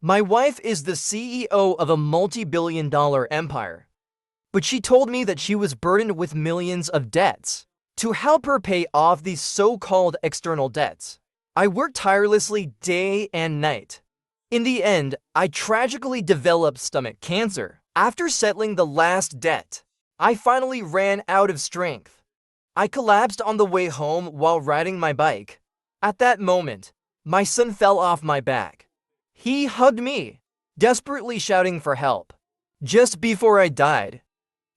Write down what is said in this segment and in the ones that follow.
My wife is the CEO of a multi-billion-dollar empire, but she told me that she was burdened with millions of debts. To help her pay off these so-called external debts, I worked tirelessly day and night. In the end, I tragically developed stomach cancer. After settling the last debt, I finally ran out of strength. I collapsed on the way home while riding my bike. At that moment, my son fell off my back. He hugged me, desperately shouting for help. Just before I died,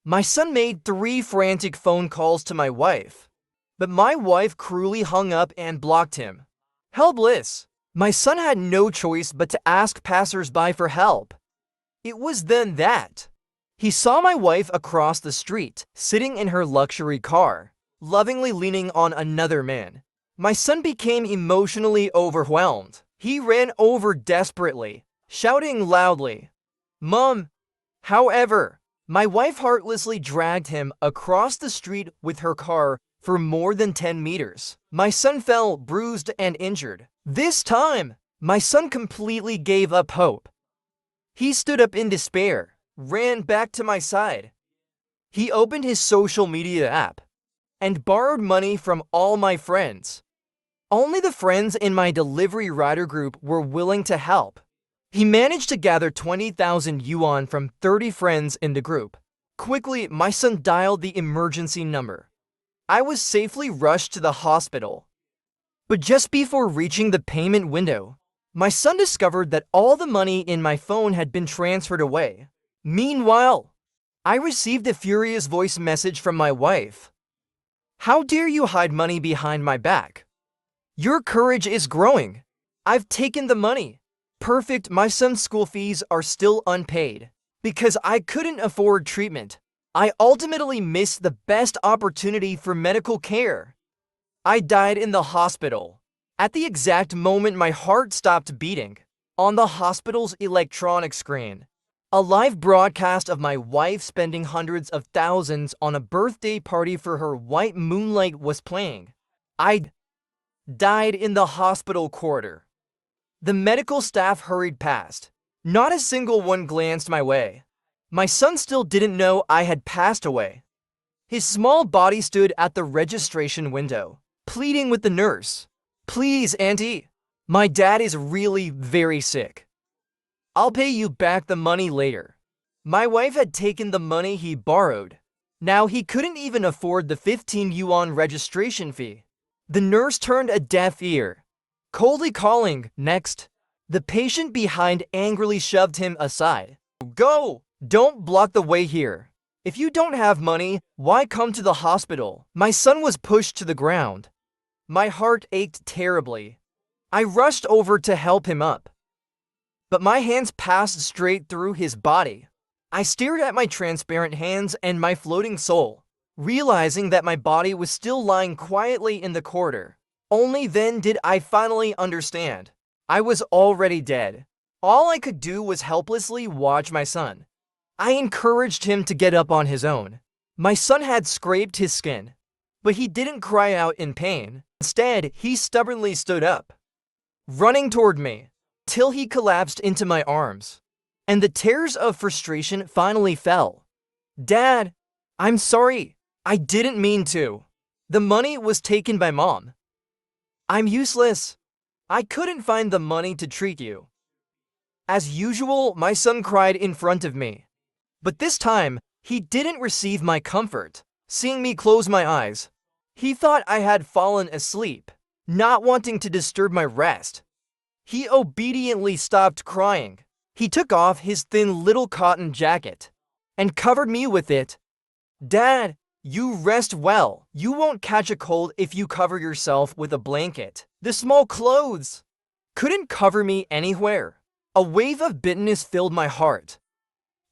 my son made 3 frantic phone calls to my wife, but my wife cruelly hung up and blocked him. Helpless, my son had no choice but to ask passers-by for help. It was then that he saw my wife across the street, sitting in her luxury car, lovingly leaning on another man. My son became emotionally overwhelmed. He ran over desperately, shouting loudly, "Mom!" However, my wife heartlessly dragged him across the street with her car for more than 10 meters. My son fell bruised and injured. This time, my son completely gave up hope. He stood up in despair, ran back to my side. He opened his social media app and borrowed money from all my friends. Only the friends in my delivery rider group were willing to help. He managed to gather 20,000 yuan from 30 friends in the group. Quickly, my son dialed the emergency number. I was safely rushed to the hospital. But just before reaching the payment window, my son discovered that all the money in my phone had been transferred away. Meanwhile, I received a furious voice message from my wife. "How dare you hide money behind my back? Your courage is growing. I've taken the money. Perfect, my son's school fees are still unpaid. Because I couldn't afford treatment, I ultimately missed the best opportunity for medical care. I died in the hospital. At the exact moment my heart stopped beating. On the hospital's electronic screen, a live broadcast of my wife spending hundreds of thousands on a birthday party for her white moonlight was playing. I died in the hospital corridor. The medical staff hurried past. Not a single one glanced my way. My son still didn't know I had passed away. His small body stood at the registration window, pleading with the nurse. "Please, auntie, my dad is really very sick. I'll pay you back the money later." My wife had taken the money he borrowed. Now he couldn't even afford the 15 yuan registration fee. The nurse turned a deaf ear, coldly calling, "Next." The patient behind angrily shoved him aside. "Go! Don't block the way here. If you don't have money, why come to the hospital?" My son was pushed to the ground. My heart ached terribly. I rushed over to help him up, but my hands passed straight through his body. I stared at my transparent hands and my floating soul, realizing that my body was still lying quietly in the corridor. Only then did I finally understand. I was already dead. All I could do was helplessly watch my son. I encouraged him to get up on his own. My son had scraped his skin, but he didn't cry out in pain. Instead, he stubbornly stood up, running toward me, till he collapsed into my arms. And the tears of frustration finally fell. "Dad, I'm sorry. I didn't mean to. The money was taken by Mom. I'm useless. I couldn't find the money to treat you." As usual, my son cried in front of me. But this time, he didn't receive my comfort. Seeing me close my eyes, he thought I had fallen asleep, not wanting to disturb my rest. He obediently stopped crying. He took off his thin little cotton jacket and covered me with it. "Dad, you rest well. You won't catch a cold if you cover yourself with a blanket." The small clothes couldn't cover me anywhere. A wave of bitterness filled my heart.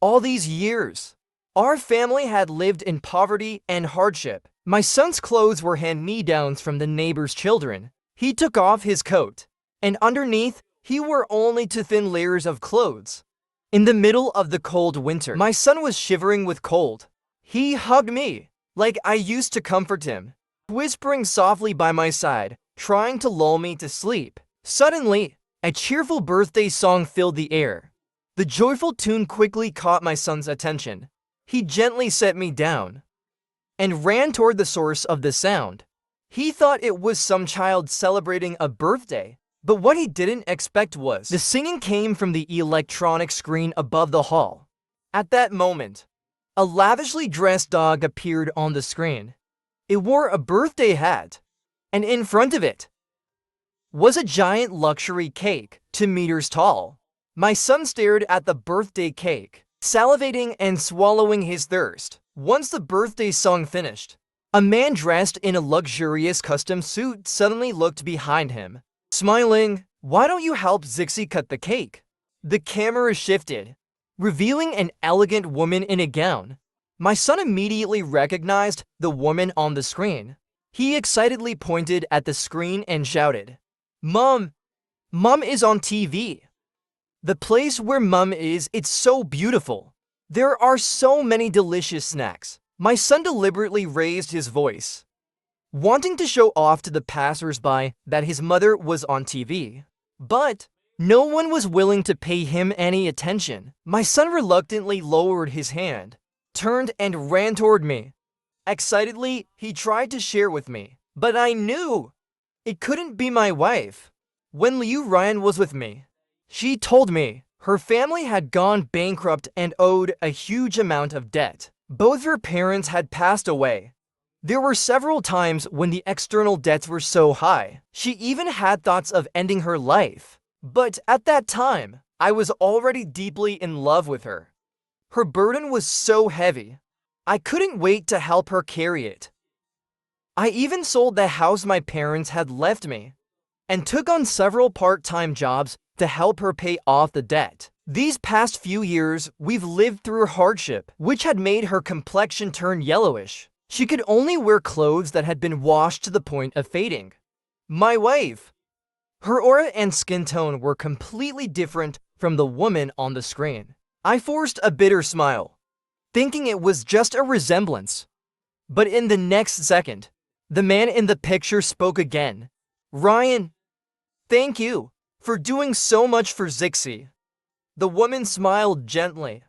All these years, our family had lived in poverty and hardship. My son's clothes were hand-me-downs from the neighbor's children. He took off his coat, and underneath, he wore only 2 thin layers of clothes. In the middle of the cold winter, my son was shivering with cold. He hugged me, like I used to comfort him, whispering softly by my side, trying to lull me to sleep. Suddenly, A cheerful birthday song filled the air. The joyful tune quickly caught my son's attention. He gently set me down and ran toward the source of the sound. He thought it was some child celebrating a birthday, but what he didn't expect was the singing came from the electronic screen above the hall. At that moment, a lavishly dressed dog appeared on the screen. It wore a birthday hat, and in front of it was a giant luxury cake, 2 meters tall. My son stared at the birthday cake, salivating and swallowing his thirst. Once the birthday song finished, a man dressed in a luxurious custom suit suddenly looked behind him, smiling. "Why don't you help Zixi cut the cake?" The camera shifted, revealing an elegant woman in a gown. My son immediately recognized the woman on the screen. He excitedly pointed at the screen and shouted, "Mom! Mom is on TV! The place where Mom is, it's so beautiful. There are so many delicious snacks." My son deliberately raised his voice, wanting to show off to the passers-by that his mother was on TV. But no one was willing to pay him any attention. My son reluctantly lowered his hand, turned and ran toward me. Excitedly, he tried to share with me, but I knew it couldn't be my wife. When Liu Ryan was with me, she told me her family had gone bankrupt and owed a huge amount of debt. Both her parents had passed away. There were several times when the external debts were so high, she even had thoughts of ending her life. But at that time, I was already deeply in love with her. Her burden was so heavy, I couldn't wait to help her carry it. I even sold the house my parents had left me and took on several part-time jobs to help her pay off the debt. These past few years, we've lived through hardship, which had made her complexion turn yellowish. She could only wear clothes that had been washed to the point of fading. My wife, her aura and skin tone were completely different from the woman on the screen. I forced a bitter smile, thinking it was just a resemblance. But in the next second, the man in the picture spoke again. "Ryan, thank you for doing so much for Zixi." The woman smiled gently.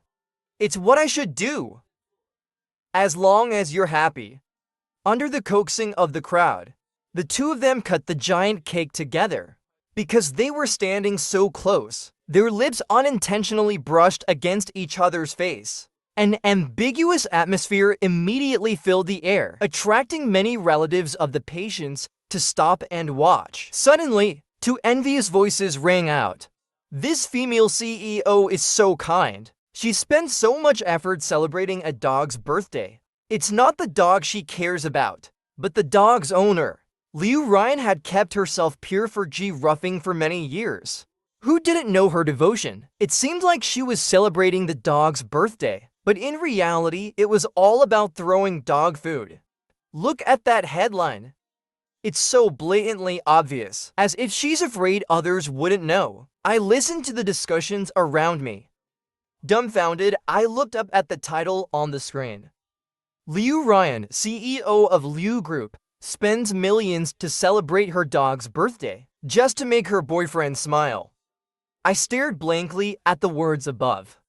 "It's what I should do, as long as you're happy." Under the coaxing of the crowd, the two of them cut the giant cake together. Because they were standing so close, their lips unintentionally brushed against each other's face. An ambiguous atmosphere immediately filled the air, attracting many relatives of the patients to stop and watch. Suddenly, two envious voices rang out. "This female CEO is so kind. She spends so much effort celebrating a dog's birthday. It's not the dog she cares about, but the dog's owner." Liu Ryan had kept herself pure for G roughing for many years. Who didn't know her devotion? It seemed like she was celebrating the dog's birthday, but in reality, it was all about throwing dog food. Look at that headline. It's so blatantly obvious, as if she's afraid others wouldn't know. I listened to the discussions around me. Dumbfounded, I looked up at the title on the screen. Liu Ryan, CEO of Liu Group, spends millions to celebrate her dog's birthday, just to make her boyfriend smile. I stared blankly at the words above,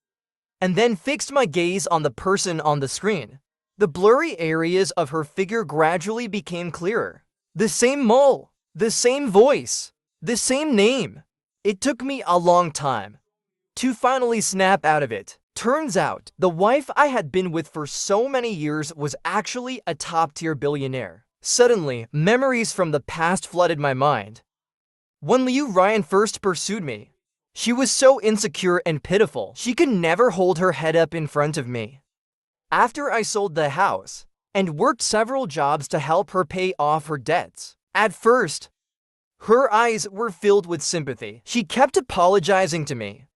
and then fixed my gaze on the person on the screen. The blurry areas of her figure gradually became clearer. The same mole, the same voice, the same name. It took me a long time to finally snap out of it. Turns out, the wife I had been with for so many years was actually a top-tier billionaire. Suddenly, memories from the past flooded my mind. When Liu Ryan first pursued me, she was so insecure and pitiful, she could never hold her head up in front of me. After I sold the house and worked several jobs to help her pay off her debts, at first, her eyes were filled with sympathy. She kept apologizing to me.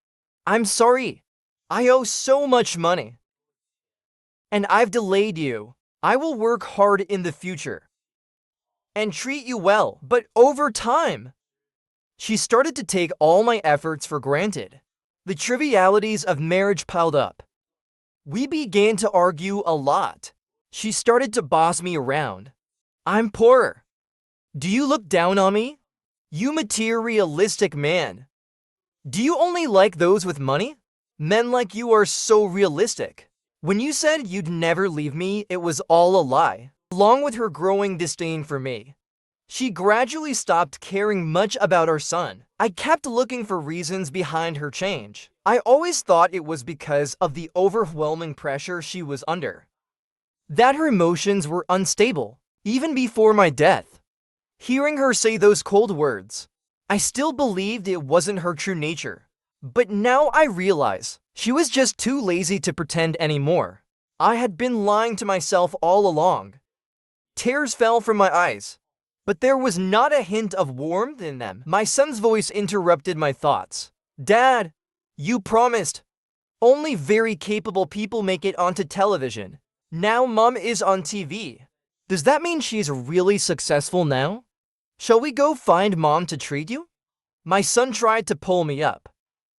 "I'm sorry. I owe so much money, and I've delayed you. I will work hard in the future and treat you well." But over time, she started to take all my efforts for granted. The trivialities of marriage piled up. We began to argue a lot. She started to boss me around. "I'm poor. Do you look down on me? You materialistic man. Do you only like those with money? Men like you are so realistic. When you said you'd never leave me, it was all a lie. Along with her growing disdain for me, she gradually stopped caring much about our son. I kept looking for reasons behind her change. I always thought it was because of the overwhelming pressure she was under, that her emotions were unstable, even before my death. Hearing her say those cold words, I still believed it wasn't her true nature. But now I realize she was just too lazy to pretend anymore. I had been lying to myself all along. Tears fell from my eyes, but there was not a hint of warmth in them. My son's voice interrupted my thoughts. Dad, you promised. Only very capable people make it onto television. Now Mom is on TV. Does that mean she's really successful now? Shall we go find Mom to treat you? My son tried to pull me up,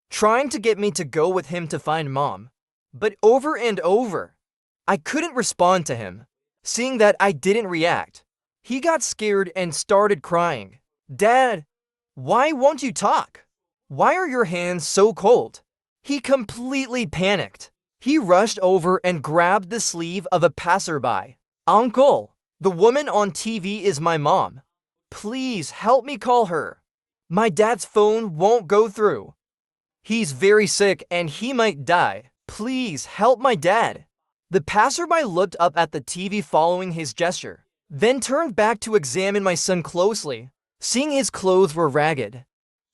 trying to get me to go with him to find Mom. But over and over, I couldn't respond to him. Seeing that I didn't react, he got scared and started crying. Dad, why won't you talk? Why are your hands so cold? He completely panicked. He rushed over and grabbed the sleeve of a passerby. Uncle, the woman on TV is my mom. Please help me call her. My dad's phone won't go through. He's very sick and he might die. Please help my dad. The passerby looked up at the TV following his gesture, then turned back to examine my son closely, seeing his clothes were ragged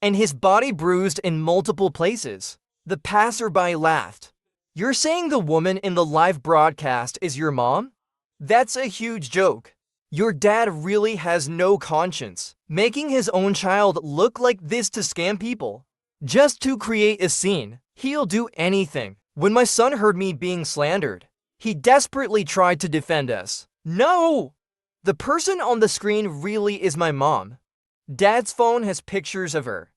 and his body bruised in multiple places. The passerby laughed. You're saying the woman in the live broadcast is your mom? That's a huge joke. Your dad really has no conscience, making his own child look like this to scam people, just to create a scene. He'll do anything. When my son heard me being slandered, he desperately tried to defend us. No! The person on the screen really is my mom. Dad's phone has pictures of her.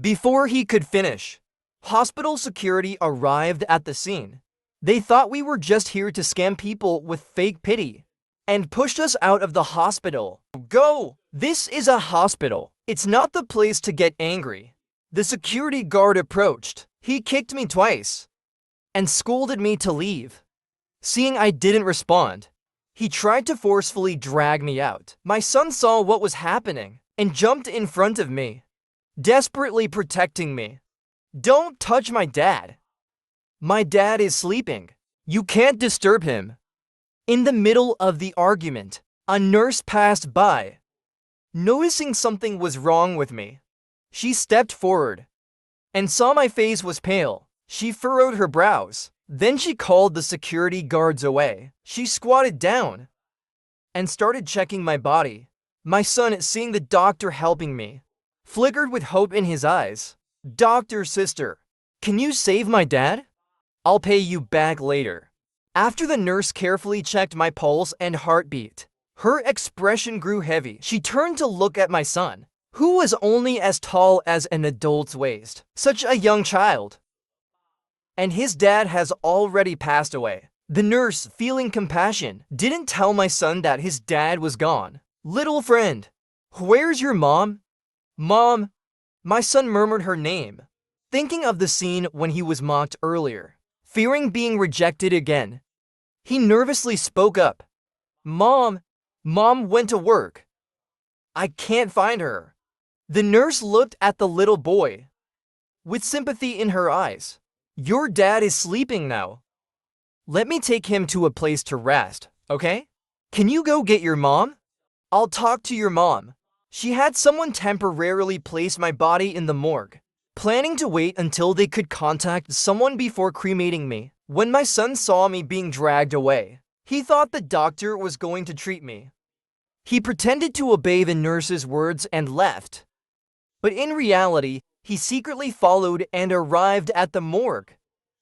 Before he could finish, hospital security arrived at the scene. They thought we were just here to scam people with fake pity and pushed us out of the hospital. Go! This is a hospital. It's not the place to get angry. The security guard approached. He kicked me twice and scolded me to leave. Seeing I didn't respond, he tried to forcefully drag me out. My son saw what was happening and jumped in front of me, desperately protecting me. Don't touch my dad. My dad is sleeping. You can't disturb him. In the middle of the argument, a nurse passed by. Noticing something was wrong with me, she stepped forward and saw my face was pale. She furrowed her brows. Then she called the security guards away. She squatted down and started checking my body. My son, seeing the doctor helping me, flickered with hope in his eyes. Doctor, sister, can you save my dad? I'll pay you back later. After the nurse carefully checked my pulse and heartbeat, her expression grew heavy. She turned to look at my son, who was only as tall as an adult's waist. Such a young child. And his dad has already passed away. The nurse, feeling compassion, didn't tell my son that his dad was gone. Little friend, where's your mom? Mom, my son murmured her name, thinking of the scene when he was mocked earlier. Fearing being rejected again, he nervously spoke up. Mom went to work. I can't find her. The nurse looked at the little boy with sympathy in her eyes. Your dad is sleeping now. Let me take him to a place to rest, okay? Can you go get your mom? I'll talk to your mom. She had someone temporarily place my body in the morgue, planning to wait until they could contact someone before cremating me. When my son saw me being dragged away, he thought the doctor was going to treat me. He pretended to obey the nurse's words and left. But in reality, he secretly followed and arrived at the morgue.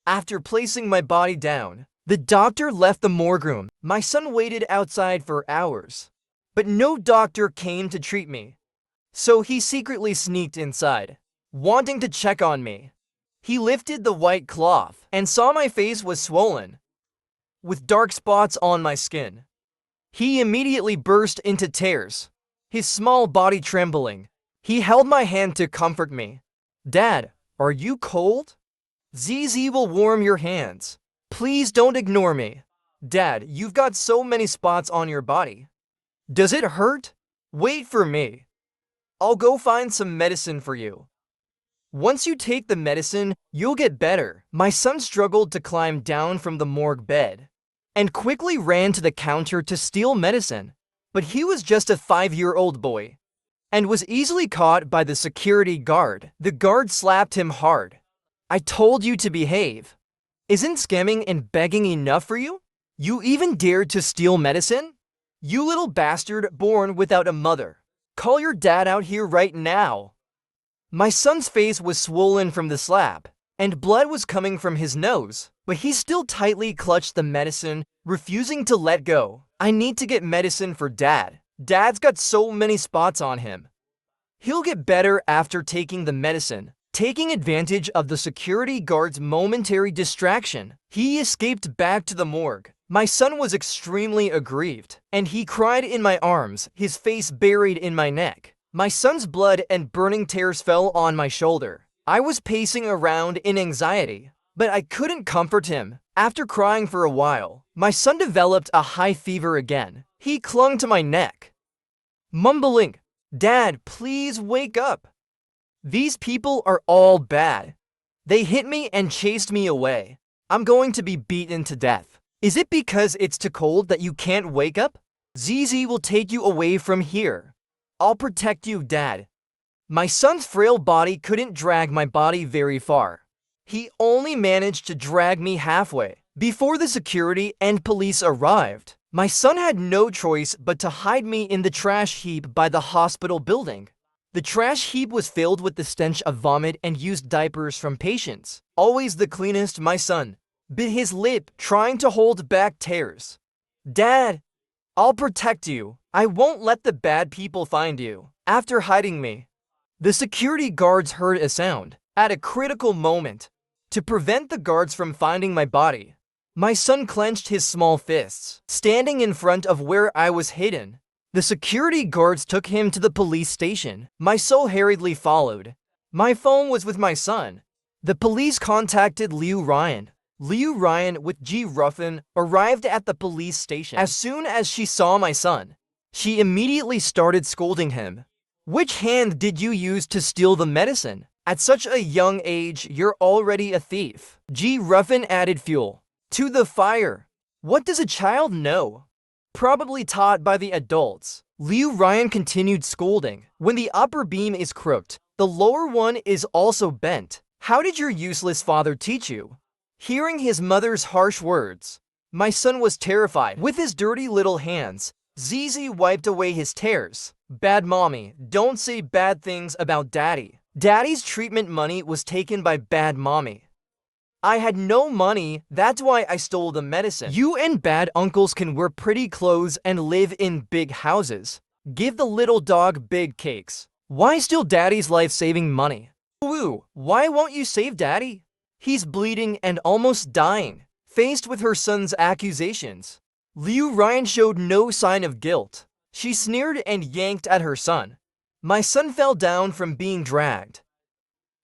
After placing my body down, the doctor left the morgue room. My son waited outside for hours, but no doctor came to treat me. So he secretly sneaked inside, wanting to check on me. He lifted the white cloth and saw my face was swollen, with dark spots on my skin. He immediately burst into tears, his small body trembling. He held my hand to comfort me. Dad, are you cold? ZZ will warm your hands. Please don't ignore me. Dad, you've got so many spots on your body. Does it hurt? Wait for me. I'll go find some medicine for you. Once you take the medicine, you'll get better. My son struggled to climb down from the morgue bed and quickly ran to the counter to steal medicine. But he was just a 5-year-old boy and was easily caught by the security guard. The guard slapped him hard. I told you to behave. Isn't scamming and begging enough for you? You even dared to steal medicine? You little bastard born without a mother. Call your dad out here right now. My son's face was swollen from the slap, and blood was coming from his nose, but he still tightly clutched the medicine, refusing to let go. I need to get medicine for Dad. Dad's got so many spots on him. He'll get better after taking the medicine. Taking advantage of the security guard's momentary distraction, he escaped back to the morgue. My son was extremely aggrieved, and he cried in my arms, his face buried in my neck. My son's blood and burning tears fell on my shoulder. I was pacing around in anxiety, but I couldn't comfort him. After crying for a while, my son developed a high fever again. He clung to my neck, mumbling, "Dad, please wake up. These people are all bad. They hit me and chased me away. I'm going to be beaten to death. Is it because it's too cold that you can't wake up? ZZ will take you away from here. I'll protect you, Dad." My son's frail body couldn't drag my body very far. He only managed to drag me halfway. Before the security and police arrived, my son had no choice but to hide me in the trash heap by the hospital building. The trash heap was filled with the stench of vomit and used diapers from patients. Always the cleanest, my son bit his lip, trying to hold back tears. "Dad, I'll protect you. I won't let the bad people find you." After hiding me, the security guards heard a sound at a critical moment. To prevent the guards from finding my body, my son clenched his small fists, standing in front of where I was hidden. The security guards took him to the police station. My soul hurriedly followed. My phone was with my son. The police contacted Liu Ryan. Liu Ryan with G. Ruffin arrived at the police station. As soon as she saw my son, she immediately started scolding him. "Which hand did you use to steal the medicine? At such a young age, you're already a thief." G. Ruffin added fuel to the fire. "What does a child know? Probably taught by the adults." Liu Ryan continued scolding. "When the upper beam is crooked, the lower one is also bent. How did your useless father teach you?" Hearing his mother's harsh words, my son was terrified. With his dirty little hands, ZZ wiped away his tears. "Bad mommy, don't say bad things about Daddy. Daddy's treatment money was taken by bad mommy. I had no money, that's why I stole the medicine. You and bad uncles can wear pretty clothes and live in big houses. Give the little dog big cakes. Why steal Daddy's life-saving money? Woo, why won't you save Daddy? He's bleeding and almost dying." Faced with her son's accusations, Liu Ryan showed no sign of guilt. She sneered and yanked at her son. My son fell down from being dragged.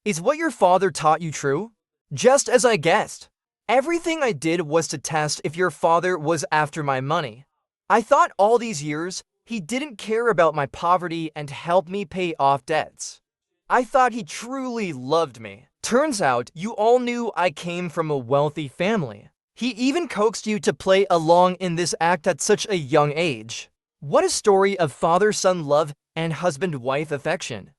"Is what your father taught you true?" "Just as I guessed. Everything I did was to test if your father was after my money. I thought all these years he didn't care about my poverty and helped me pay off debts. I thought he truly loved me. Turns out you all knew I came from a wealthy family. He even coaxed you to play along in this act at such a young age. What a story of father-son love and husband-wife affection.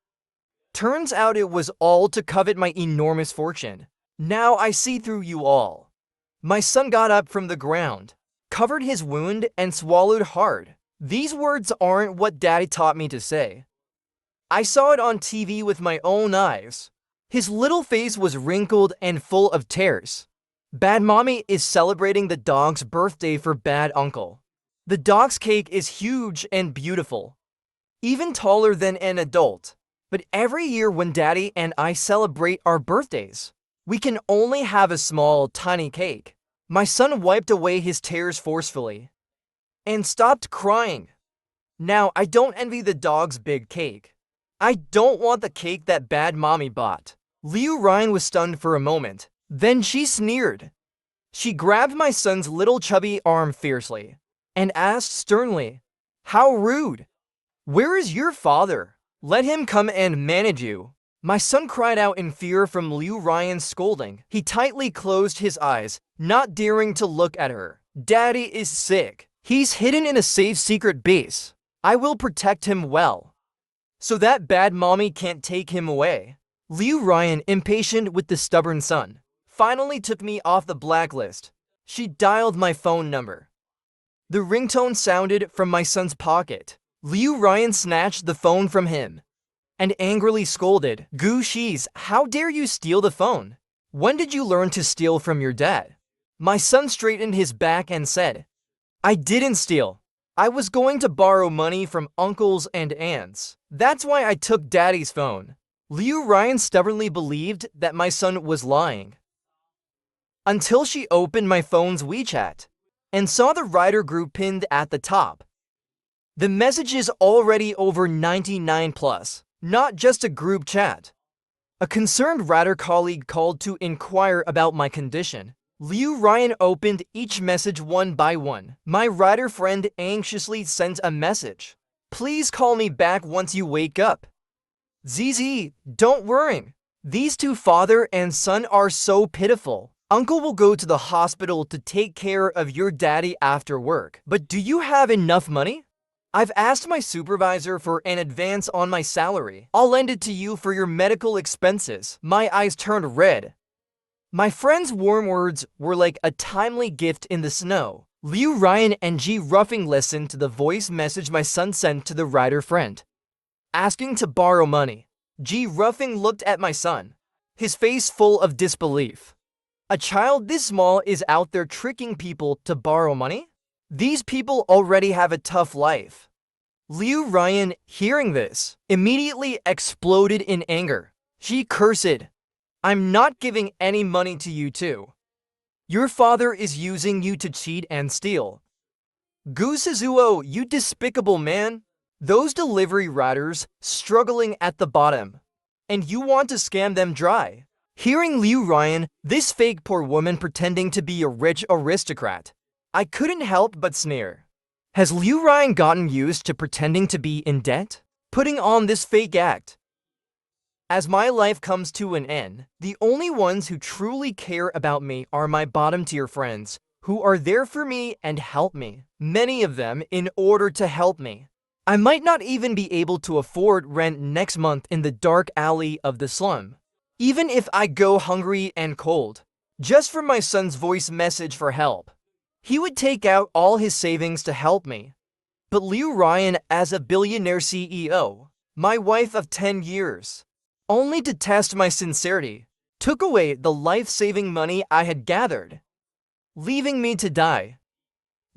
Turns out it was all to covet my enormous fortune. Now I see through you all." My son got up from the ground, covered his wound, and swallowed hard. "These words aren't what Daddy taught me to say. I saw it on TV with my own eyes." His little face was wrinkled and full of tears. "Bad mommy is celebrating the dog's birthday for bad uncle. The dog's cake is huge and beautiful, even taller than an adult. But every year when Daddy and I celebrate our birthdays, we can only have a small, tiny cake." My son wiped away his tears forcefully and stopped crying. "Now, I don't envy the dog's big cake. I don't want the cake that bad mommy bought. Liu Ryan was stunned for a moment. Then she sneered. She grabbed my son's little chubby arm fiercely and asked sternly, "How rude! Where is your father? Let him come and manage you." My son cried out in fear from Liu Ryan's scolding. He tightly closed his eyes, not daring to look at her. "Daddy is sick. He's hidden in a safe secret base. I will protect him well, so that bad mommy can't take him away." Liu Ryan, impatient with the stubborn son, finally took me off the blacklist. She dialed my phone number. The ringtone sounded from my son's pocket. Liu Ryan snatched the phone from him and angrily scolded, "Gu Shi's, how dare you steal the phone? When did you learn to steal from your dad?" My son straightened his back and said, "I didn't steal. I was going to borrow money from uncles and aunts. That's why I took daddy's phone." Liu Ryan stubbornly believed that my son was lying, until she opened my phone's WeChat and saw the writer group pinned at the top. The message is already over 99 plus, not just a group chat. A concerned writer colleague called to inquire about my condition. Liu Ryan opened each message one by one. My writer friend anxiously sent a message. "Please call me back once you wake up. ZZ, don't worry. These two father and son are so pitiful. Uncle will go to the hospital to take care of your daddy after work. But do you have enough money? I've asked my supervisor for an advance on my salary. I'll lend it to you for your medical expenses." My eyes turned red. My friend's warm words were like a timely gift in the snow. Liu Ryan and G Ruffing listened to the voice message my son sent to the writer friend, asking to borrow money. G Ruffing looked at my son, his face full of disbelief. A child this small is out there tricking people to borrow money? These people already have a tough life. Liu Ryan, hearing this, immediately exploded in anger. She cursed, "I'm not giving any money to you too. Your father is using you to cheat and steal. Gu Shizuo, you despicable man. Those delivery riders struggling at the bottom, and you want to scam them dry." Hearing Liu Ryan, this fake poor woman pretending to be a rich aristocrat, I couldn't help but sneer. Has Liu Ryan gotten used to pretending to be in debt? Putting on this fake act? As my life comes to an end, the only ones who truly care about me are my bottom-tier friends, who are there for me and help me. Many of them in order to help me. I might not even be able to afford rent next month in the dark alley of the slum, even if I go hungry and cold, just for my son's voice message for help. He would take out all his savings to help me. But Liu Ryan, as a billionaire CEO, my wife of 10 years, only to test my sincerity, took away the life-saving money I had gathered, leaving me to die.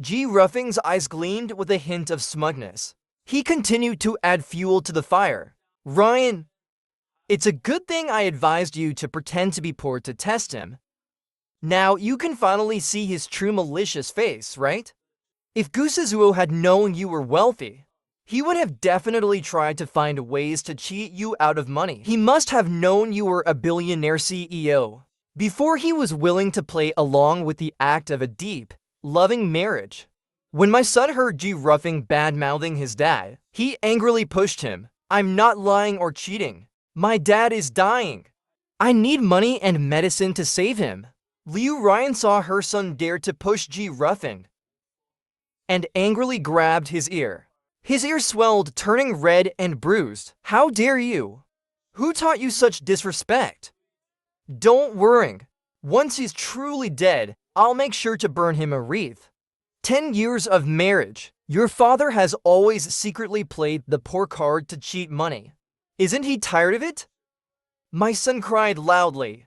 G Ruffing's eyes gleamed with a hint of smugness. He continued to add fuel to the fire. "Ryan, it's a good thing I advised you to pretend to be poor to test him. Now you can finally see his true malicious face, right? If Gu Shizuo had known you were wealthy, he would have definitely tried to find ways to cheat you out of money. He must have known you were a billionaire CEO before he was willing to play along with the act of a deep, loving marriage." When my son heard G Ruffing bad-mouthing his dad, he angrily pushed him. "I'm not lying or cheating. My dad is dying. I need money and medicine to save him." Liu Ryan saw her son dare to push G Ruffing and angrily grabbed his ear. His ear swelled, turning red and bruised. "How dare you? Who taught you such disrespect? Don't worry. Once he's truly dead, I'll make sure to burn him a wreath. 10 years of marriage. Your father has always secretly played the poor card to cheat money. Isn't he tired of it?" My son cried loudly,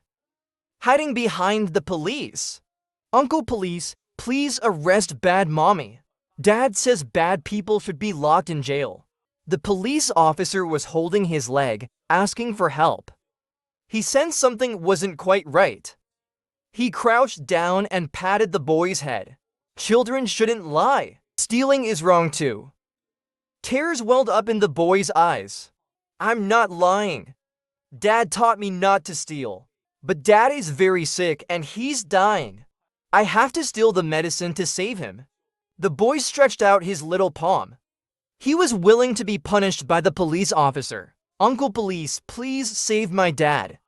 hiding behind the police. "Uncle Police, please arrest bad mommy. Dad says bad people should be locked in jail." The police officer was holding his leg, asking for help. He sensed something wasn't quite right. He crouched down and patted the boy's head. "Children shouldn't lie. Stealing is wrong too." Tears welled up in the boy's eyes. "I'm not lying. Dad taught me not to steal. But Dad is very sick and he's dying. I have to steal the medicine to save him. The boy stretched out his little palm. He was willing to be punished by the police officer. Uncle Police, please save my dad.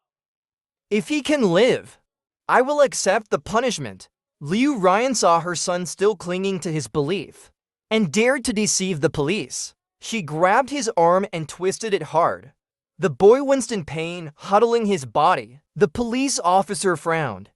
If he can live, I will accept the punishment. Liu Ryan saw her son still clinging to his belief and dared to deceive the police. She grabbed his arm and twisted it hard. The boy winced in pain, huddling his body. The police officer frowned.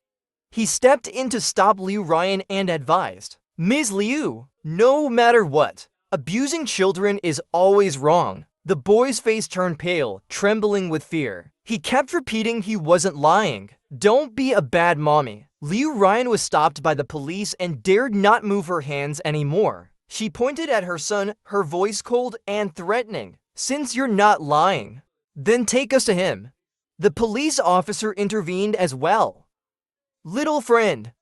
He stepped in to stop Liu Ryan and advised, Ms. Liu, no matter what, abusing children is always wrong. The boy's face turned pale, trembling with fear. He kept repeating he wasn't lying. Don't be a bad mommy. Liu Ryan was stopped by the police and dared not move her hands anymore. She pointed at her son, her voice cold and threatening. Since you're not lying, then take us to him. The police officer intervened as well. Little friend,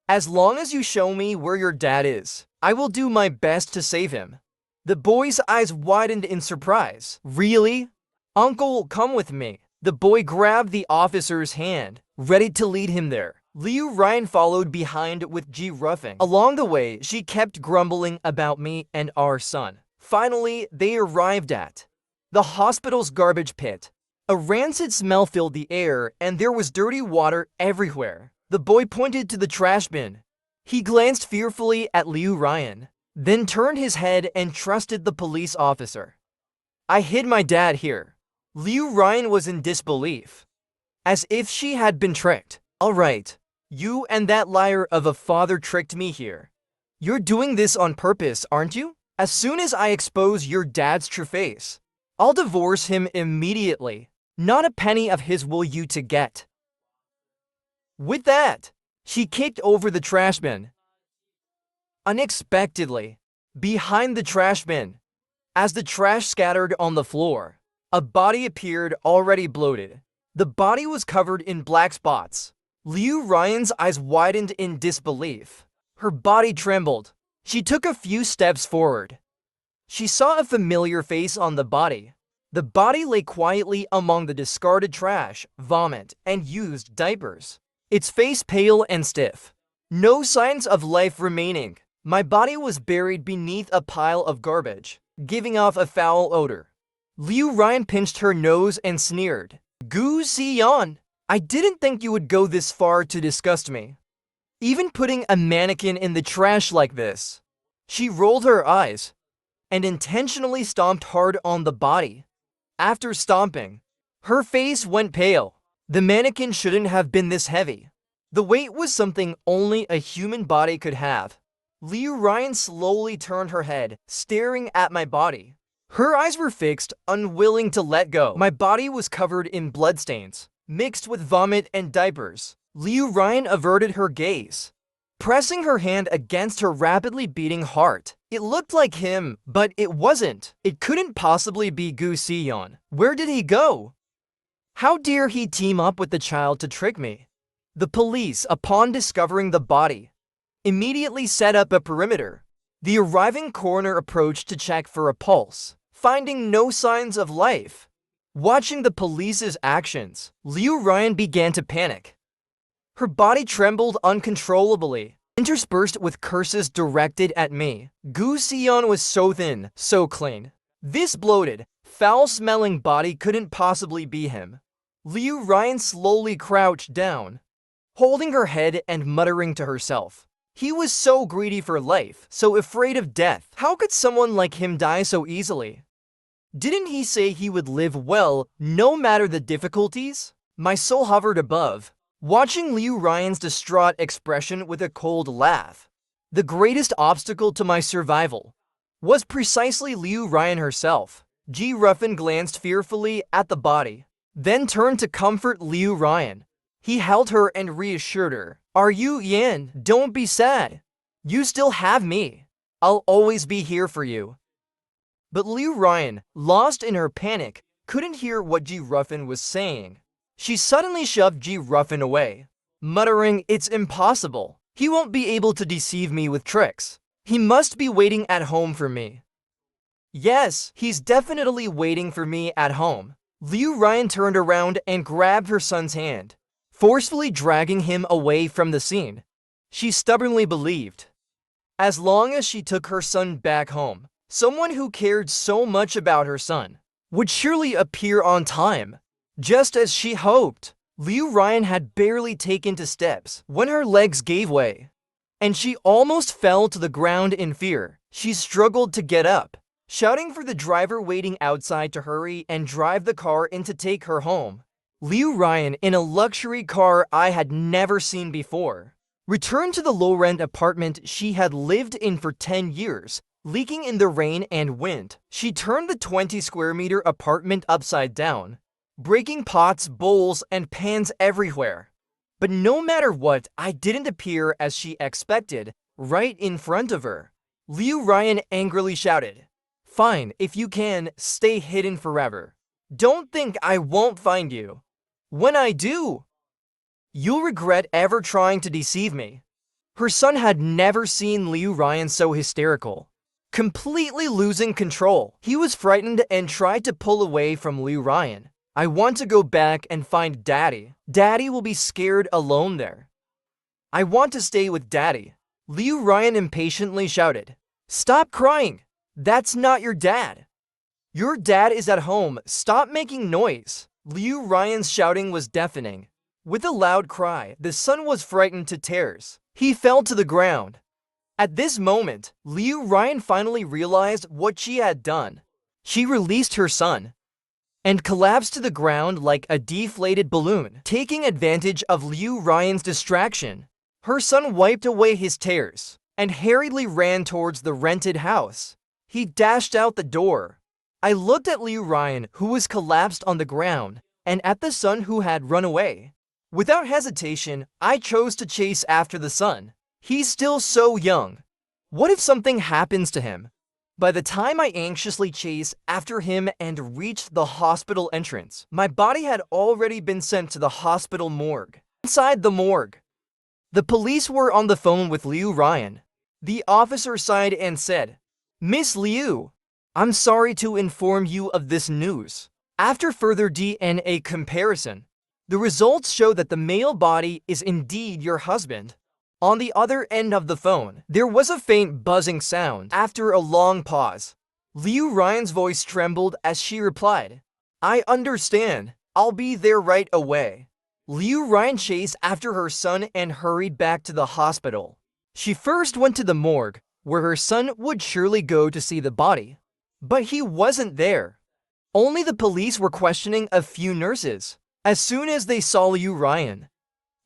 as long as you show me where your dad is, I will do my best to save him. The boy's eyes widened in surprise. Really? Uncle, come with me. The boy grabbed the officer's hand, ready to lead him there. Liu Ryan followed behind with Ji Ruffin. Along the way, she kept grumbling about me and our son. Finally, they arrived at the hospital's garbage pit. A rancid smell filled the air, and there was dirty water everywhere. The boy pointed to the trash bin. He glanced fearfully at Liu Ryan, then turned his head and trusted the police officer. I hid my dad here. Liu Ryan was in disbelief, as if she had been tricked. All right, you and that liar of a father tricked me here. You're doing this on purpose, aren't you? As soon as I expose your dad's true face, I'll divorce him immediately. Not a penny of his will you to get. With that, she kicked over the trash bin. Unexpectedly, behind the trash bin, as the trash scattered on the floor, a body appeared, already bloated. The body was covered in black spots. Liu Ryan's eyes widened in disbelief. Her body trembled. She took a few steps forward. She saw a familiar face on the body. The body lay quietly among the discarded trash, vomit, and used diapers. Its face pale and stiff. No signs of life remaining. My body was buried beneath a pile of garbage, giving off a foul odor. Liu Ryan pinched her nose and sneered. Gu Xian, I didn't think you would go this far to disgust me. Even putting a mannequin in the trash like this. She rolled her eyes and intentionally stomped hard on the body. After stomping, her face went pale. The mannequin shouldn't have been this heavy. The weight was something only a human body could have. Liu Ryan slowly turned her head, staring at my body. Her eyes were fixed, unwilling to let go. My body was covered in bloodstains, mixed with vomit and diapers. Liu Ryan averted her gaze, pressing her hand against her rapidly beating heart. It looked like him, but it wasn't. It couldn't possibly be Gu Xian. Where did he go? How dare he team up with the child to trick me? The police, upon discovering the body, immediately set up a perimeter. The arriving coroner approached to check for a pulse, finding no signs of life. Watching the police's actions, Liu Ryan began to panic. Her body trembled uncontrollably, interspersed with curses directed at me. Gu Xian was so thin, so clean. This bloated, foul-smelling body couldn't possibly be him. Liu Ryan slowly crouched down, holding her head and muttering to herself. He was so greedy for life, so afraid of death. How could someone like him die so easily? Didn't he say he would live well, no matter the difficulties? My soul hovered above, watching Liu Ryan's distraught expression with a cold laugh. The greatest obstacle to my survival was precisely Liu Ryan herself. Ji Ruffin glanced fearfully at the body, then turned to comfort Liu Ryan. He held her and reassured her. Are you Yan? Don't be sad. You still have me. I'll always be here for you. But Liu Ryan, lost in her panic, couldn't hear what Ji Ruffin was saying. She suddenly shoved Ji Ruffin away, muttering, It's impossible. He won't be able to deceive me with tricks. He must be waiting at home for me. Yes, he's definitely waiting for me at home. Liu Ryan turned around and grabbed her son's hand, forcefully dragging him away from the scene. She stubbornly believed, as long as she took her son back home, someone who cared so much about her son would surely appear on time. Just as she hoped, Liu Ryan had barely taken 2 steps when her legs gave way, and she almost fell to the ground in fear. She struggled to get up, shouting for the driver waiting outside to hurry and drive the car in to take her home. Liu Ryan, in a luxury car I had never seen before, returned to the low-rent apartment she had lived in for 10 years, leaking in the rain and wind. She turned the 20-square-meter apartment upside down, breaking pots, bowls, and pans everywhere. But no matter what, I didn't appear as she expected, right in front of her. Liu Ryan angrily shouted, "Fine, if you can, stay hidden forever. Don't think I won't find you. When I do, you'll regret ever trying to deceive me." Her son had never seen Liu Ryan so hysterical, completely losing control. He was frightened and tried to pull away from Liu Ryan. "I want to go back and find Daddy. Daddy will be scared alone there. I want to stay with Daddy." Liu Ryan impatiently shouted, "Stop crying. That's not your dad. Your dad is at home. Stop making noise." Liu Ryan's shouting was deafening. With a loud cry, the son was frightened to tears. He fell to the ground. At this moment, Liu Ryan finally realized what she had done. She released her son and collapsed to the ground like a deflated balloon. Taking advantage of Liu Ryan's distraction, her son wiped away his tears and hurriedly ran towards the rented house. He dashed out the door. I looked at Liu Ryan, who was collapsed on the ground, and at the son who had run away. Without hesitation, I chose to chase after the son. He's still so young. What if something happens to him? By the time I anxiously chased after him and reached the hospital entrance, my body had already been sent to the hospital morgue. Inside the morgue, the police were on the phone with Liu Ryan. The officer sighed and said, "Miss Liu, I'm sorry to inform you of this news. After further DNA comparison, the results show that the male body is indeed your husband." On the other end of the phone, there was a faint buzzing sound. After a long pause, Liu Ryan's voice trembled as she replied, "I understand. I'll be there right away." Liu Ryan chased after her son and hurried back to the hospital. She first went to the morgue, where her son would surely go to see the body. But he wasn't there. Only the police were questioning a few nurses. As soon as they saw Liu Ryan,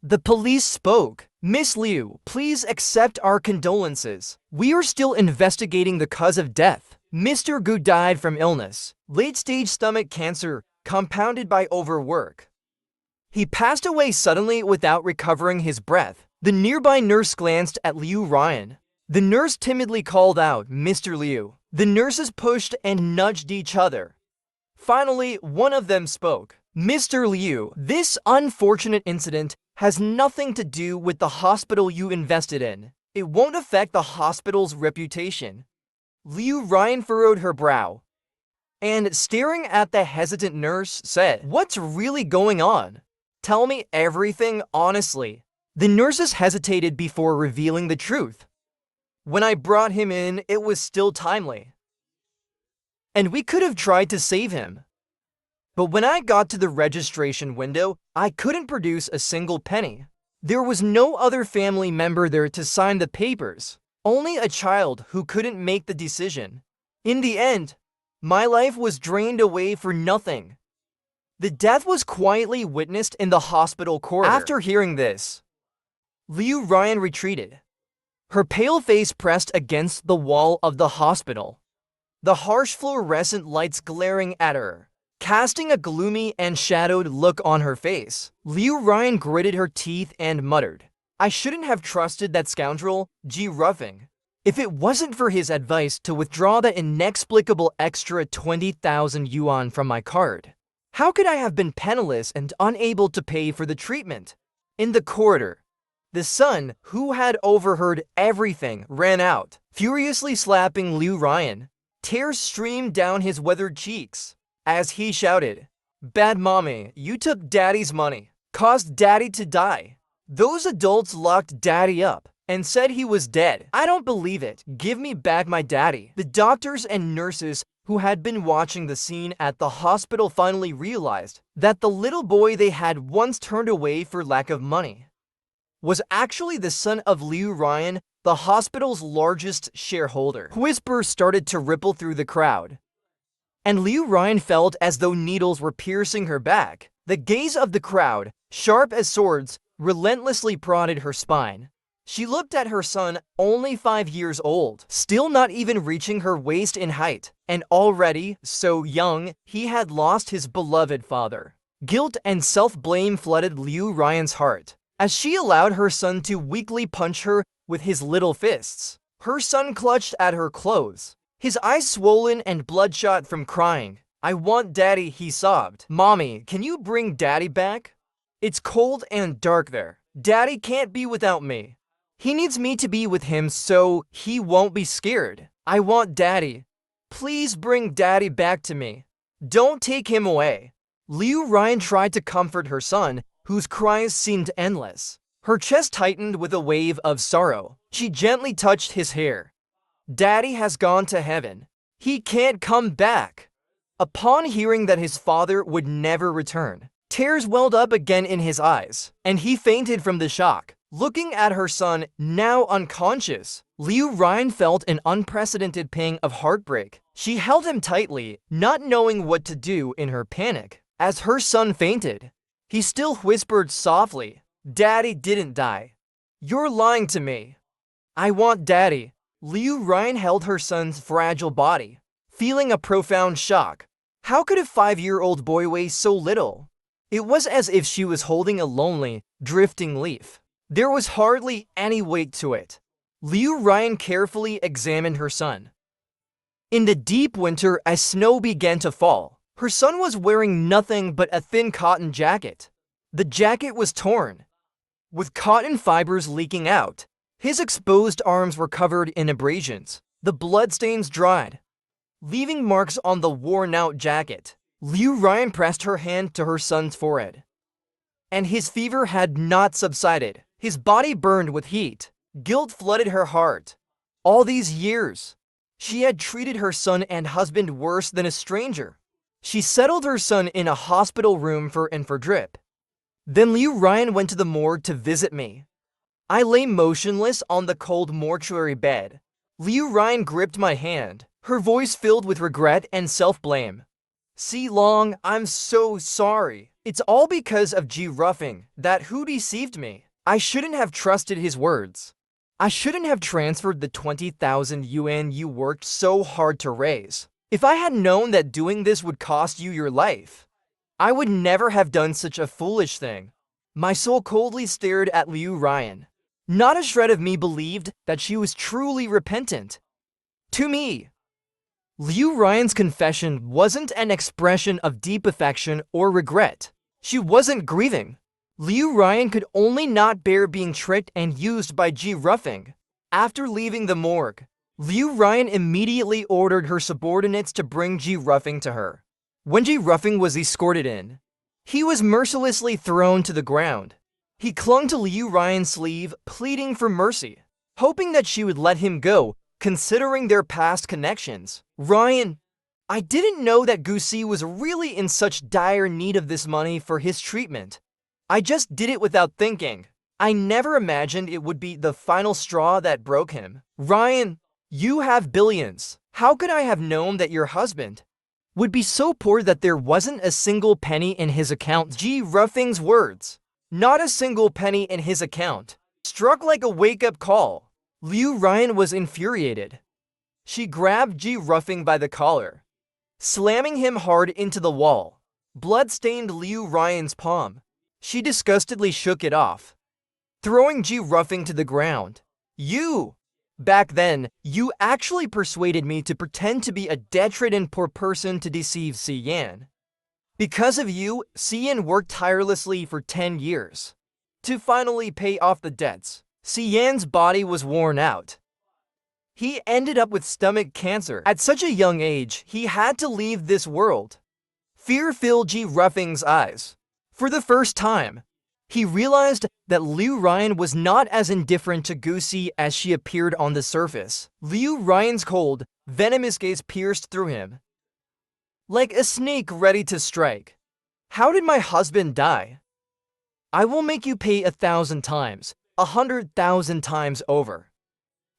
the police spoke. "Miss Liu, please accept our condolences. We are still investigating the cause of death. Mr. Gu died from illness, late-stage stomach cancer, compounded by overwork. He passed away suddenly without recovering his breath." The nearby nurse glanced at Liu Ryan. The nurse timidly called out, "Mr. Liu." The nurses pushed and nudged each other. Finally, one of them spoke. "Mr. Liu, this unfortunate incident has nothing to do with the hospital you invested in. It won't affect the hospital's reputation." Liu Ryan furrowed her brow and, staring at the hesitant nurse, said, "What's really going on? Tell me everything honestly." The nurses hesitated before revealing the truth. "When I brought him in, it was still timely, and we could have tried to save him. But when I got to the registration window, I couldn't produce a single penny. There was no other family member there to sign the papers, only a child who couldn't make the decision. In the end, my life was drained away for nothing." The death was quietly witnessed in the hospital corridor. After hearing this, Liu Ryan retreated, her pale face pressed against the wall of the hospital, the harsh fluorescent lights glaring at her, casting a gloomy and shadowed look on her face. Liu Ryan gritted her teeth and muttered, "I shouldn't have trusted that scoundrel, Ji Ruffing. If it wasn't for his advice to withdraw that inexplicable extra 20,000 yuan from my card, how could I have been penniless and unable to pay for the treatment?" In the corridor, the son, who had overheard everything, ran out, furiously slapping Liu Ryan. Tears streamed down his weathered cheeks as he shouted, Bad mommy, you took daddy's money, caused daddy to die. Those adults locked daddy up and said he was dead. I don't believe it. Give me back my daddy. The doctors and nurses who had been watching the scene at the hospital finally realized that the little boy they had once turned away for lack of money was actually the son of Liu Ryan, the hospital's largest shareholder. Whispers started to ripple through the crowd, and Liu Ryan felt as though needles were piercing her back. The gaze of the crowd, sharp as swords, relentlessly prodded her spine. She looked at her son, only 5 years old, still not even reaching her waist in height, and already, so young, he had lost his beloved father. Guilt and self-blame flooded Liu Ryan's heart as she allowed her son to weakly punch her with his little fists. Her son clutched at her clothes, his eyes swollen and bloodshot from crying. "I want daddy," he sobbed. "Mommy, can you bring daddy back? It's cold and dark there. Daddy can't be without me. He needs me to be with him so he won't be scared. I want daddy. Please bring daddy back to me. Don't take him away." Liu Ryan tried to comfort her son, whose cries seemed endless. Her chest tightened with a wave of sorrow. She gently touched his hair. "Daddy has gone to heaven. He can't come back." Upon hearing that his father would never return, tears welled up again in his eyes, and he fainted from the shock. Looking at her son, now unconscious, Liu Ryan felt an unprecedented pang of heartbreak. She held him tightly, not knowing what to do in her panic. As her son fainted, he still whispered softly, "Daddy didn't die. You're lying to me. I want daddy." Liu Ryan held her son's fragile body, feeling a profound shock. How could a 5-year-old boy weigh so little? It was as if she was holding a lonely, drifting leaf. There was hardly any weight to it. Liu Ryan carefully examined her son. In the deep winter, as snow began to fall, her son was wearing nothing but a thin cotton jacket. The jacket was torn, with cotton fibers leaking out. His exposed arms were covered in abrasions. The bloodstains dried, leaving marks on the worn-out jacket. Liu Ryan pressed her hand to her son's forehead, and his fever had not subsided. His body burned with heat. Guilt flooded her heart. All these years, she had treated her son and husband worse than a stranger. She settled her son in a hospital room for drip. Then Liu Ryan went to the morgue to visit me. I lay motionless on the cold mortuary bed. Liu Ryan gripped my hand, her voice filled with regret and self-blame. "Si Long, I'm so sorry. It's all because of Ji Ruffing, that who deceived me. I shouldn't have trusted his words. I shouldn't have transferred the 20,000 yuan you worked so hard to raise. If I had known that doing this would cost you your life, I would never have done such a foolish thing." My soul coldly stared at Liu Ryan. Not a shred of me believed that she was truly repentant. To me, Liu Ryan's confession wasn't an expression of deep affection or regret. She wasn't grieving. Liu Ryan could only not bear being tricked and used by Ji Ruffing. After leaving the morgue, Liu Ryan immediately ordered her subordinates to bring Ji Ruffing to her. When Ji Ruffing was escorted in, he was mercilessly thrown to the ground. He clung to Liu Ryan's sleeve, pleading for mercy, hoping that she would let him go, considering their past connections. "Ryan, I didn't know that Gusi was really in such dire need of this money for his treatment. I just did it without thinking. I never imagined it would be the final straw that broke him. Ryan, you have billions. How could I have known that your husband would be so poor that there wasn't a single penny in his account?" Ji Ruffing's words, "not a single penny in his account," struck like a wake-up call. Liu Ryan was infuriated. She grabbed Ji Ruffing by the collar, slamming him hard into the wall. Blood stained Liu Ryan's palm. She disgustedly shook it off, throwing Ji Ruffing to the ground. Back then, you actually persuaded me to pretend to be a debt-ridden poor person to deceive Si Yan. Because of you, Si Yan worked tirelessly for 10 years to finally pay off the debts. Si Yan's body was worn out. He ended up with stomach cancer. At such a young age, he had to leave this world. Fear filled Ji Ruffing's eyes. For the first time, he realized that Liu Ryan was not as indifferent to Goosey as she appeared on the surface. Liu Ryan's cold, venomous gaze pierced through him. Like a snake ready to strike. How did my husband die? I will make you pay 1,000 times, 100,000 times over.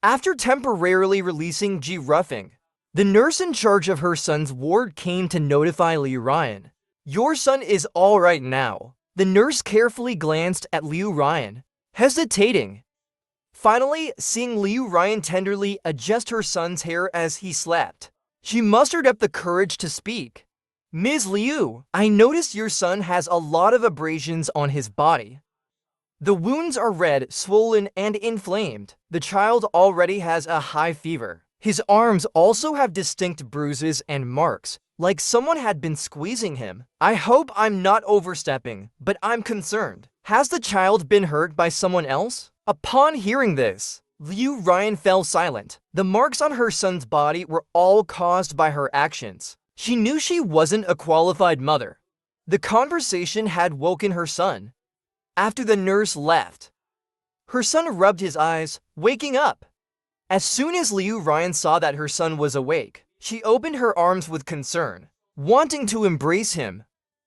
After temporarily releasing Ji Ruffing, the nurse in charge of her son's ward came to notify Liu Ryan. Your son is all right now. The nurse carefully glanced at Liu Ryan, hesitating. Finally, seeing Liu Ryan tenderly adjust her son's hair as he slept, she mustered up the courage to speak. Ms. Liu, I noticed your son has a lot of abrasions on his body. The wounds are red, swollen, and inflamed. The child already has a high fever. His arms also have distinct bruises and marks, like someone had been squeezing him. I hope I'm not overstepping, but I'm concerned. Has the child been hurt by someone else? Upon hearing this, Liu Ryan fell silent. The marks on her son's body were all caused by her actions. She knew she wasn't a qualified mother. The conversation had woken her son. After the nurse left, her son rubbed his eyes, waking up. As soon as Liu Ryan saw that her son was awake, she opened her arms with concern, wanting to embrace him.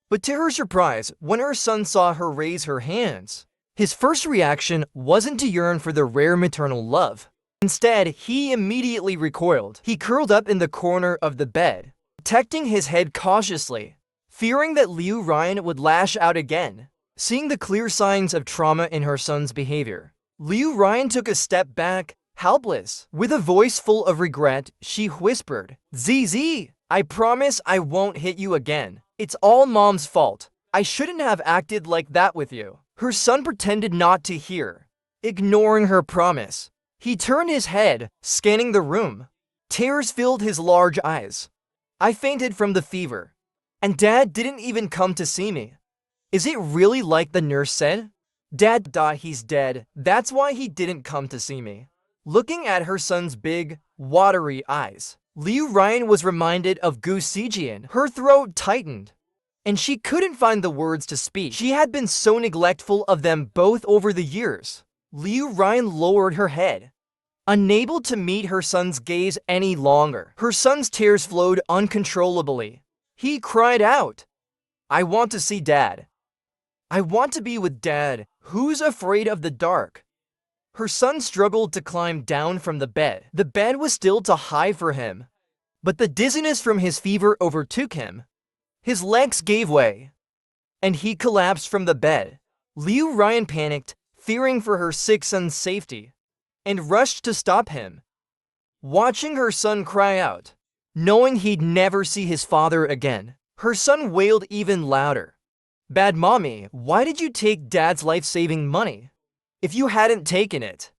But to her surprise, when her son saw her raise her hands, his first reaction wasn't to yearn for the rare maternal love. Instead, he immediately recoiled. He curled up in the corner of the bed, protecting his head cautiously, fearing that Liu Ryan would lash out again. Seeing the clear signs of trauma in her son's behavior, Liu Ryan took a step back, helpless. With a voice full of regret, she whispered, "ZZ, I promise I won't hit you again. It's all Mom's fault. I shouldn't have acted like that with you." Her son pretended not to hear, ignoring her promise. He turned his head, scanning the room. Tears filled his large eyes. I fainted from the fever, and Dad didn't even come to see me. Is it really like the nurse said? Dad died, he's dead. That's why he didn't come to see me. Looking at her son's big, watery eyes, Liu Ryan was reminded of Gu Zijian. Her throat tightened, and she couldn't find the words to speak. She had been so neglectful of them both over the years. Liu Ryan lowered her head, unable to meet her son's gaze any longer. Her son's tears flowed uncontrollably. He cried out, "I want to see Dad. I want to be with Dad. Who's afraid of the dark?" Her son struggled to climb down from the bed. The bed was still too high for him, but the dizziness from his fever overtook him. His legs gave way, and he collapsed from the bed. Liu Ryan panicked, fearing for her sick son's safety, and rushed to stop him. Watching her son cry out, knowing he'd never see his father again, her son wailed even louder. "Bad mommy, why did you take Dad's life-saving money? If you hadn't taken it,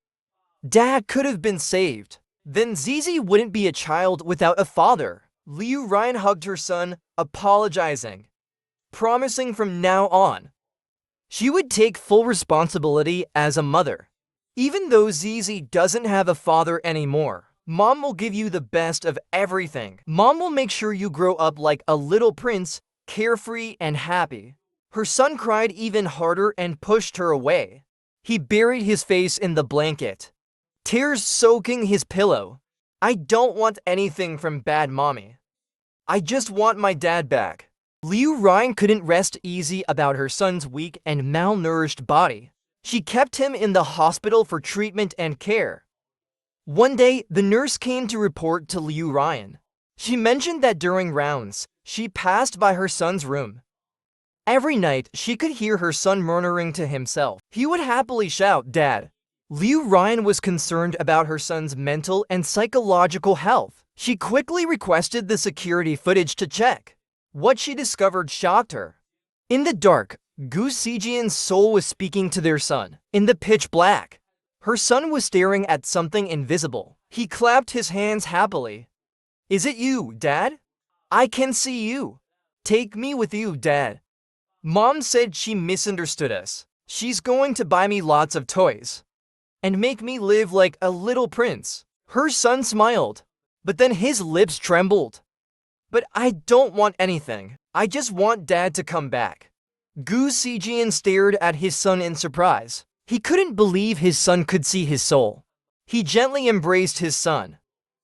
Dad could have been saved. Then Zizi wouldn't be a child without a father." Liu Ryan hugged her son, apologizing, promising from now on she would take full responsibility as a mother. Even though Zizi doesn't have a father anymore, Mom will give you the best of everything. Mom will make sure you grow up like a little prince, carefree and happy. Her son cried even harder and pushed her away. He buried his face in the blanket, tears soaking his pillow. "I don't want anything from Bad Mommy. I just want my dad back." Liu Ryan couldn't rest easy about her son's weak and malnourished body. She kept him in the hospital for treatment and care. One day, the nurse came to report to Liu Ryan. She mentioned that during rounds, she passed by her son's room. Every night, she could hear her son murmuring to himself. He would happily shout, "Dad." Liu Ryan was concerned about her son's mental and psychological health. She quickly requested the security footage to check. What she discovered shocked her. In the dark, Gu Zijian's soul was speaking to their son. In the pitch black, her son was staring at something invisible. He clapped his hands happily. "Is it you, Dad? I can see you. Take me with you, Dad. Mom said she misunderstood us. She's going to buy me lots of toys and make me live like a little prince." Her son smiled, but then his lips trembled. "But I don't want anything. I just want Dad to come back. Gu Zijian stared at his son in surprise. He couldn't believe his son could see his soul. He gently embraced his son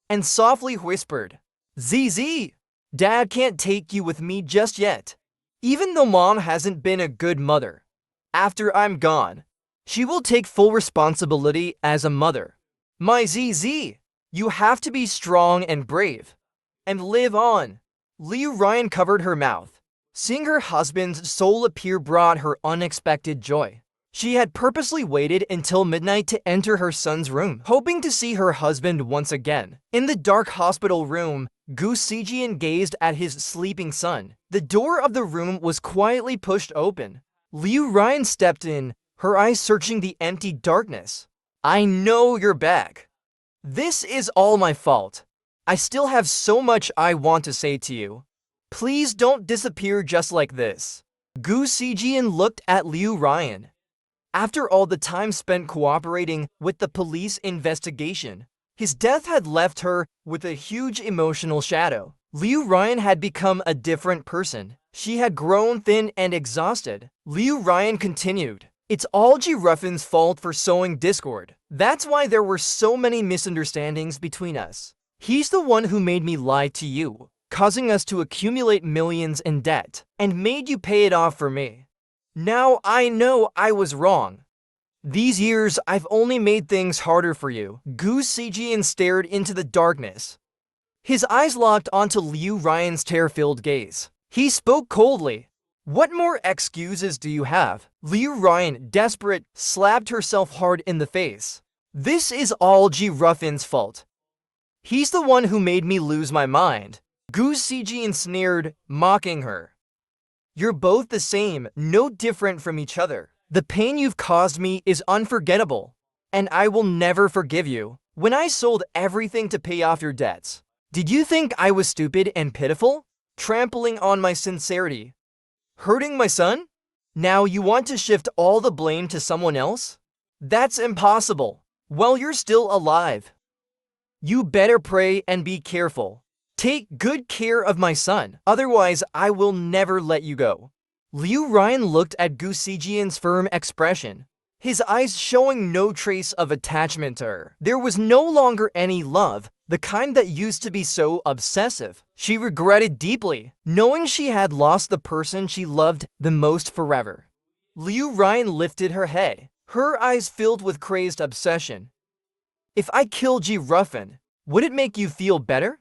and softly whispered, "ZZ, Dad can't take you with me just yet. Even though Mom hasn't been a good mother, after I'm gone, she will take full responsibility as a mother. My ZZ, you have to be strong and brave and live on." Liu Ryan covered her mouth. Seeing her husband's soul appear brought her unexpected joy. She had purposely waited until midnight to enter her son's room, hoping to see her husband once again. In the dark hospital room, Gu Zijian gazed at his sleeping son. The door of the room was quietly pushed open. Liu Ryan stepped in, her eyes searching the empty darkness. "I know you're back. This is all my fault. I still have so much I want to say to you. Please don't disappear just like this." Gu Zijian looked at Liu Ryan. After all the time spent cooperating with the police investigation, his death had left her with a huge emotional shadow. Liu Ryan had become a different person. She had grown thin and exhausted. Liu Ryan continued, "It's all G. Ruffin's fault for sowing discord. That's why there were so many misunderstandings between us. He's the one who made me lie to you, causing us to accumulate millions in debt, and made you pay it off for me. Now I know I was wrong. These years I've only made things harder for you." Gu Zijian stared into the darkness. His eyes locked onto Liu Ryan's tear-filled gaze. He spoke coldly. "What more excuses do you have?" Liu Ryan, desperate, slapped herself hard in the face. "This is all G. Ruffin's fault. He's the one who made me lose my mind." Gu Zijian sneered, mocking her. "You're both the same, no different from each other. The pain you've caused me is unforgettable, and I will never forgive you. When I sold everything to pay off your debts, did you think I was stupid and pitiful? Trampling on my sincerity, hurting my son? Now you want to shift all the blame to someone else? That's impossible. Well, you're still alive. You better pray and be careful. Take good care of my son, otherwise I will never let you go." Liu Ryan looked at Gu Zijian's firm expression, his eyes showing no trace of attachment to her. There was no longer any love, the kind that used to be so obsessive. She regretted deeply, knowing she had lost the person she loved the most forever. Liu Ryan lifted her head, her eyes filled with crazed obsession. "If I kill G. Ruffin, would it make you feel better?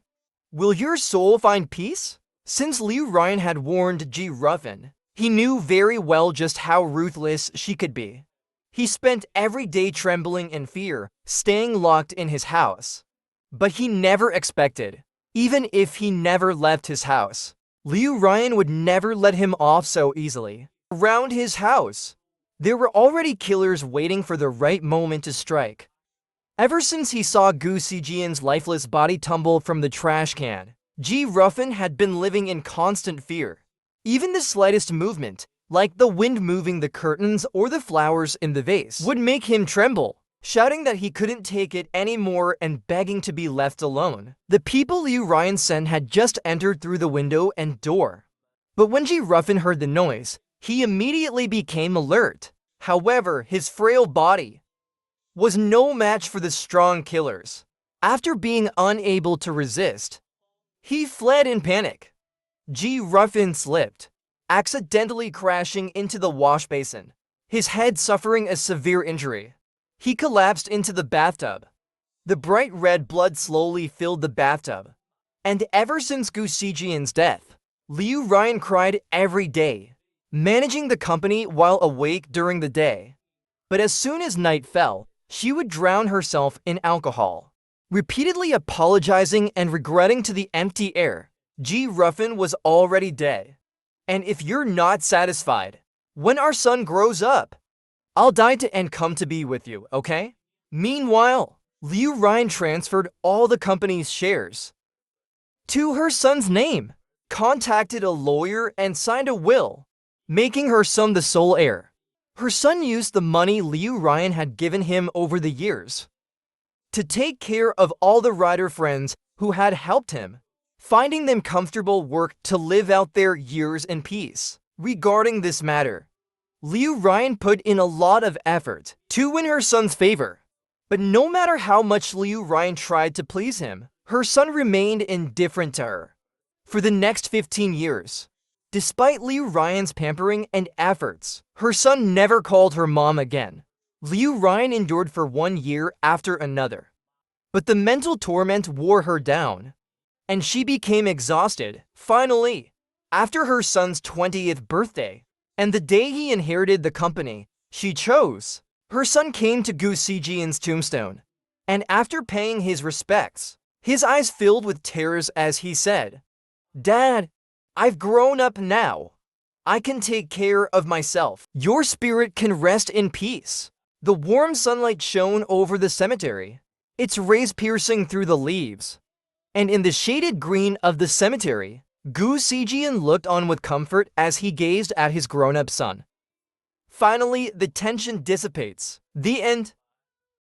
Will your soul find peace?" Since Liu Ryan had warned G. Ruffin, he knew very well just how ruthless she could be. He spent every day trembling in fear, staying locked in his house. But he never expected, even if he never left his house, Liu Ryan would never let him off so easily. Around his house, there were already killers waiting for the right moment to strike. Ever since he saw Gu Zijian's lifeless body tumble from the trash can, G. Ruffin had been living in constant fear. Even the slightest movement, like the wind moving the curtains or the flowers in the vase, would make him tremble, shouting that he couldn't take it anymore and begging to be left alone. The people Liu Ryan sent had just entered through the window and door. But when G. Ruffin heard the noise, he immediately became alert. However, his frail body was no match for the strong killers. After being unable to resist, he fled in panic. G. Ruffin slipped, accidentally crashing into the wash basin, his head suffering a severe injury. He collapsed into the bathtub. The bright red blood slowly filled the bathtub. And ever since Gu Zijian's death, Liu Ryan cried every day, managing the company while awake during the day. But as soon as night fell, she would drown herself in alcohol, repeatedly apologizing and regretting to the empty air. G. Ruffin was already dead. And if you're not satisfied, when our son grows up, I'll die and come to be with you, okay? Meanwhile, Liu Ryan transferred all the company's shares to her son's name, contacted a lawyer and signed a will, making her son the sole heir. Her son used the money Liu Ryan had given him over the years to take care of all the writer friends who had helped him. finding them comfortable work to live out their years in peace. Regarding this matter, Liu Ryan put in a lot of effort to win her son's favor. But no matter how much Liu Ryan tried to please him, her son remained indifferent to her. For the next 15 years, despite Liu Ryan's pampering and efforts, her son never called her mom again. Liu Ryan endured for 1 year after another. But the mental torment wore her down, and she became exhausted. Finally, after her son's 20th birthday, and the day he inherited the company she chose, her son came to Gu Zijian's tombstone, and after paying his respects, his eyes filled with tears as he said, "Dad, I've grown up now. I can take care of myself. Your spirit can rest in peace." The warm sunlight shone over the cemetery, its rays piercing through the leaves. And in the shaded green of the cemetery, Gu Zijian looked on with comfort as he gazed at his grown-up son. Finally, the tension dissipates. The end.